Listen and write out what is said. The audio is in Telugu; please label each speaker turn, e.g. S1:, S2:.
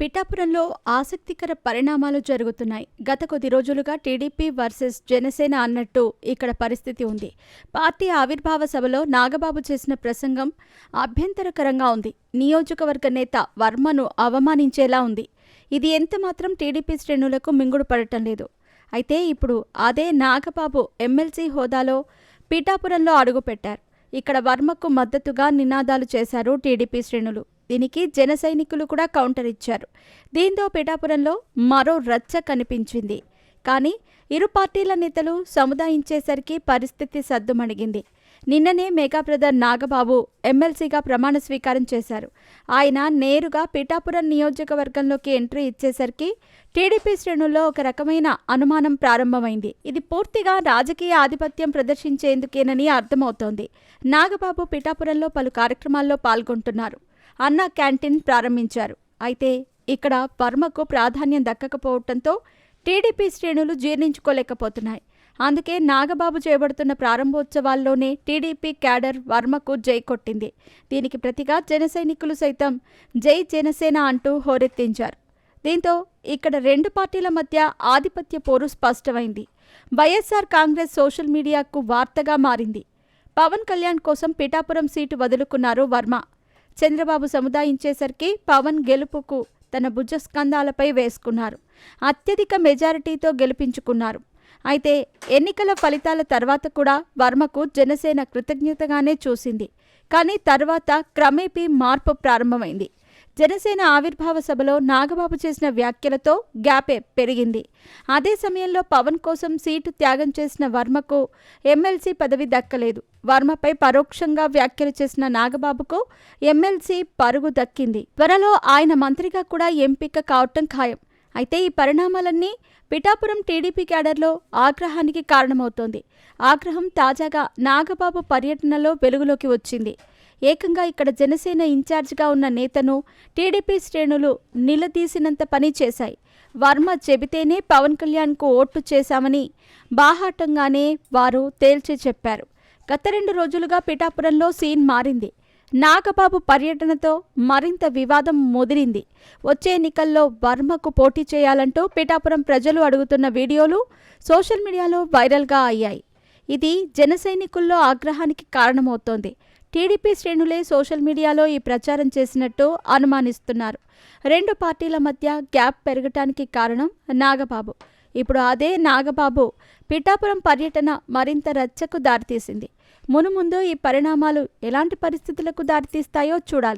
S1: పిఠాపురంలో ఆసక్తికర పరిణామాలు జరుగుతున్నాయి. గత కొద్ది రోజులుగా టీడీపీ వర్సెస్ జనసేన అన్నట్టు ఇక్కడ పరిస్థితి ఉంది. పార్టీ ఆవిర్భావ సభలో నాగబాబు చేసిన ప్రసంగం అభ్యంతరకరంగా ఉంది. నియోజకవర్గ నేత వర్మను అవమానించేలా ఉంది. ఇది ఎంతమాత్రం టీడీపీ శ్రేణులకు మింగుడు పడటం లేదు. అయితే ఇప్పుడు అదే నాగబాబు ఎమ్మెల్సీ హోదాలో పిఠాపురంలో అడుగుపెట్టారు. ఇక్కడ వర్మకు మద్దతుగా నినాదాలు చేశారు టీడీపీ శ్రేణులు. దీనికి జన సైనికులు కూడా కౌంటర్ ఇచ్చారు. దీంతో పిఠాపురంలో మరో రచ్చ కనిపించింది. కానీ ఇరు పార్టీల నేతలు సముదాయించేసరికి పరిస్థితి సద్దుమణిగింది. నిన్ననే మెగా బ్రదర్ నాగబాబు ఎమ్మెల్సీగా ప్రమాణ స్వీకారం చేశారు. ఆయన నేరుగా పిఠాపురం నియోజకవర్గంలోకి ఎంట్రీ ఇచ్చేసరికి టీడీపీ శ్రేణుల్లో ఒక రకమైన అనుమానం ప్రారంభమైంది. ఇది పూర్తిగా రాజకీయ ఆధిపత్యం ప్రదర్శించేందుకేనని అర్థమవుతోంది. నాగబాబు పిఠాపురంలో పలు కార్యక్రమాల్లో పాల్గొంటున్నారు. అన్నా క్యాంటీన్ ప్రారంభించారు. అయితే ఇక్కడ వర్మకు ప్రాధాన్యం దక్కకపోవడంతో టీడీపీ శ్రేణులు జీర్ణించుకోలేకపోతున్నాయి. అందుకే నాగబాబు చేపడుతున్న ప్రారంభోత్సవాల్లోనే టీడీపీ క్యాడర్ వర్మకు జై కొట్టింది. దీనికి ప్రతిగా జనసైనికులు సైతం జై జనసేన అంటూ హోరెత్తించారు. దీంతో ఇక్కడ రెండు పార్టీల మధ్య ఆధిపత్య పోరు స్పష్టమైంది. వైఎస్ఆర్ కాంగ్రెస్ సోషల్ మీడియాకు వార్తగా మారింది. పవన్ కళ్యాణ్ కోసం పిఠాపురం సీటు వదులుకున్నారు వర్మ. చంద్రబాబు సముదాయించేసరికి పవన్ గెలుపుకు తన భుజస్కంధాలపై వేసుకున్నారు. అత్యధిక మెజారిటీతో గెలిపించుకున్నారు. అయితే ఎన్నికల ఫలితాల తర్వాత కూడా వర్మకు జనసేన కృతజ్ఞతగానే చూసింది. కానీ తర్వాత క్రమేపీ మార్పు ప్రారంభమైంది. జనసేన ఆవిర్భావ సభలో నాగబాబు చేసిన వ్యాఖ్యలతో గ్యాపే పెరిగింది. అదే సమయంలో పవన్ కోసం సీటు త్యాగం చేసిన వర్మకు ఎమ్మెల్సీ పదవి దక్కలేదు. వర్మపై పరోక్షంగా వ్యాఖ్యలు చేసిన నాగబాబుకు ఎమ్మెల్సీ పరుగు దక్కింది. త్వరలో ఆయన మంత్రిగా కూడా ఎంపిక కావటం ఖాయం. అయితే ఈ పరిణామాలన్నీ పిఠాపురం టీడీపీ క్యాడర్లో ఆగ్రహానికి కారణమవుతోంది. ఆగ్రహం తాజాగా నాగబాబు పర్యటనలో వెలుగులోకి వచ్చింది. ఏకంగా ఇక్కడ జనసేన ఇన్ఛార్జిగా ఉన్న నేతను టీడీపీ శ్రేణులు నిలదీసినంత పని చేశాయి. వర్మ చెబితేనే పవన్ కళ్యాణ్కు ఓట్లు చేశామని బాహాటంగానే వారు తేల్చి చెప్పారు. గత 2 రోజులుగా పిఠాపురంలో సీన్ మారింది. నాగబాబు పర్యటనతో మరింత వివాదం ముదిరింది. వచ్చే ఎన్నికల్లో వర్మకు పోటీ చేయాలంటూ పిఠాపురం ప్రజలు అడుగుతున్న వీడియోలు సోషల్ మీడియాలో వైరల్గా అయ్యాయి. ఇది జనసైనికుల్లో ఆగ్రహానికి కారణమవుతోంది. టీడీపీ శ్రేణులే సోషల్ మీడియాలో ఈ ప్రచారం చేసినట్టు అనుమానిస్తున్నారు. రెండు పార్టీల మధ్య గ్యాప్ పెరగటానికి కారణం నాగబాబు. ఇప్పుడు అదే నాగబాబు పిఠాపురం పర్యటన మరింత రచ్చకు దారితీసింది. మునుముందు ఈ పరిణామాలు ఎలాంటి పరిస్థితులకు దారితీస్తాయో చూడాలి.